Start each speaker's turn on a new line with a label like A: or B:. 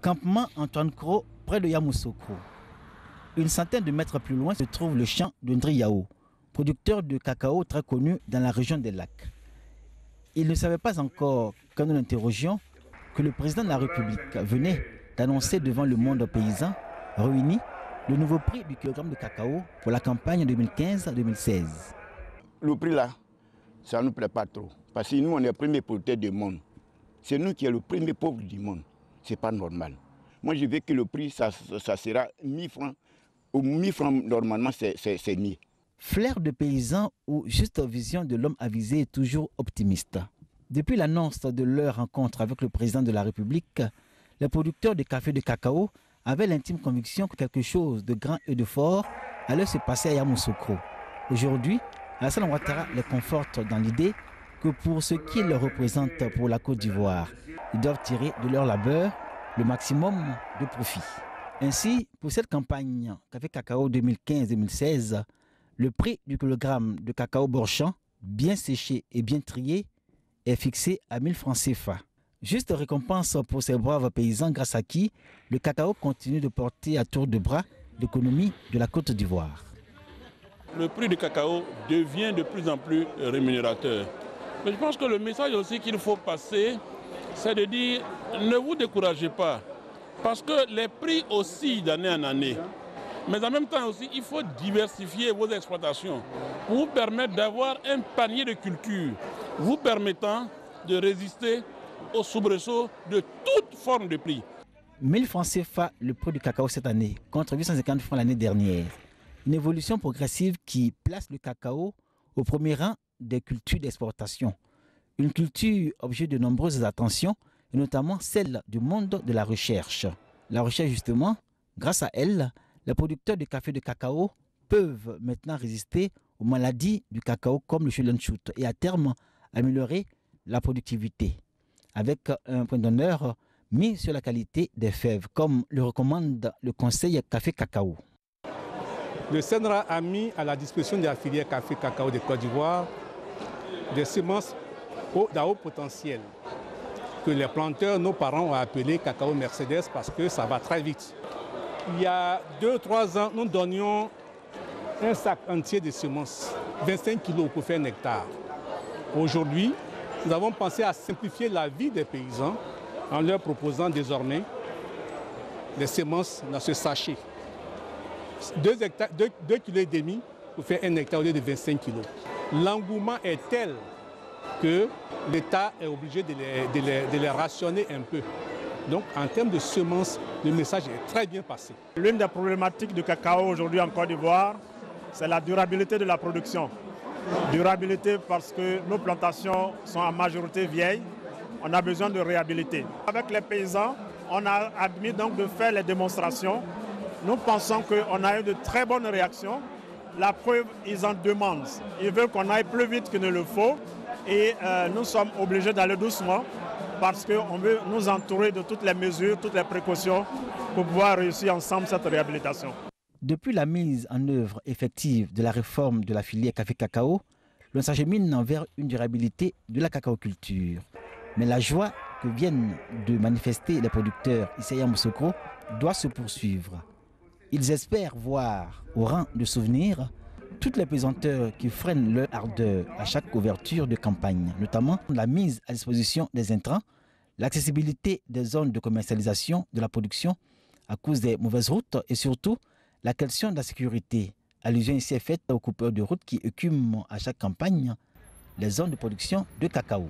A: Campement Antoine Cros, près de Yamoussoukro. Une centaine de mètres plus loin se trouve le champ de Ndriyao, producteur de cacao très connu dans la région des lacs. Il ne savait pas encore, quand nous l'interrogions, que le président de la République venait d'annoncer devant le monde paysan réuni le nouveau prix du kilogramme de cacao pour la campagne 2015-2016.
B: Le prix là, ça ne nous plaît pas trop. Parce que nous, on est les premiers producteurs du monde. C'est nous qui sommes le premier pauvre du monde. Ce n'est pas normal. Moi, je veux que le prix, ça sera 1000 francs. Ou 1000 francs, normalement, c'est mieux.
A: Flair de paysan ou juste vision de l'homme avisé est toujours optimiste. Depuis l'annonce de leur rencontre avec le président de la République, les producteurs de café de cacao avaient l'intime conviction que quelque chose de grand et de fort allait se passer à Yamoussoukro. Aujourd'hui, Alassane Ouattara les conforte dans l'idée que pour ce qu'ils représentent pour la Côte d'Ivoire, ils doivent tirer de leur labeur le maximum de profit. Ainsi, pour cette campagne Café Cacao 2015-2016, le prix du kilogramme de cacao borchamp, bien séché et bien trié, est fixé à 1000 francs CFA. Juste récompense pour ces braves paysans grâce à qui le cacao continue de porter à tour de bras l'économie de la Côte d'Ivoire.
C: Le prix du cacao devient de plus en plus rémunérateur. Mais je pense que le message aussi qu'il faut passer, c'est de dire ne vous découragez pas. Parce que les prix oscillent d'année en année. Mais en même temps aussi, il faut diversifier vos exploitations pour vous permettre d'avoir un panier de cultures, vous permettant de résister aux soubresauts de toute forme de prix.
A: 1000 francs CFA le prix du cacao cette année, contre 850 francs l'année dernière. Une évolution progressive qui place le cacao au premier rang des cultures d'exportation. Une culture objet de nombreuses attentions, et notamment celle du monde de la recherche. La recherche justement, grâce à elle, les producteurs de café de cacao peuvent maintenant résister aux maladies du cacao comme le Schulenschut et à terme améliorer la productivité, avec un point d'honneur mis sur la qualité des fèves, comme le recommande le conseil Café Cacao.
D: Le CNRA a mis à la disposition de la filière Café Cacao de Côte d'Ivoire des semences d'un haut potentiel que les planteurs, nos parents, ont appelé cacao Mercedes parce que ça va très vite. Il y a 2-3 ans, nous donnions un sac entier de semences, 25 kilos pour faire un hectare. Aujourd'hui, nous avons pensé à simplifier la vie des paysans en leur proposant désormais des semences dans ce sachet. 2,5 kg pour faire un hectare au lieu de 25 kilos. L'engouement est tel que l'État est obligé de les rationner un peu. Donc, en termes de semences, le message est très bien passé.
E: L'une des problématiques du cacao aujourd'hui en Côte d'Ivoire, c'est la durabilité de la production. Durabilité parce que nos plantations sont en majorité vieilles. On a besoin de réhabiliter. Avec les paysans, on a admis donc de faire les démonstrations. Nous pensons qu'on a eu de très bonnes réactions. La preuve, ils en demandent. Ils veulent qu'on aille plus vite qu'il ne le faut. Et nous sommes obligés d'aller doucement parce qu'on veut nous entourer de toutes les mesures, toutes les précautions pour pouvoir réussir ensemble cette réhabilitation.
A: Depuis la mise en œuvre effective de la réforme de la filière café-cacao, l'on s'achemine vers une durabilité de la cacaoculture. Mais la joie que viennent de manifester les producteurs ici à Yamoussoukro doit se poursuivre. Ils espèrent voir au rang de souvenirs toutes les pesanteurs qui freinent leur ardeur à chaque ouverture de campagne, notamment la mise à disposition des intrants, l'accessibilité des zones de commercialisation de la production à cause des mauvaises routes et surtout la question de la sécurité. Allusion ici est faite aux coupeurs de route qui écument à chaque campagne les zones de production de cacao.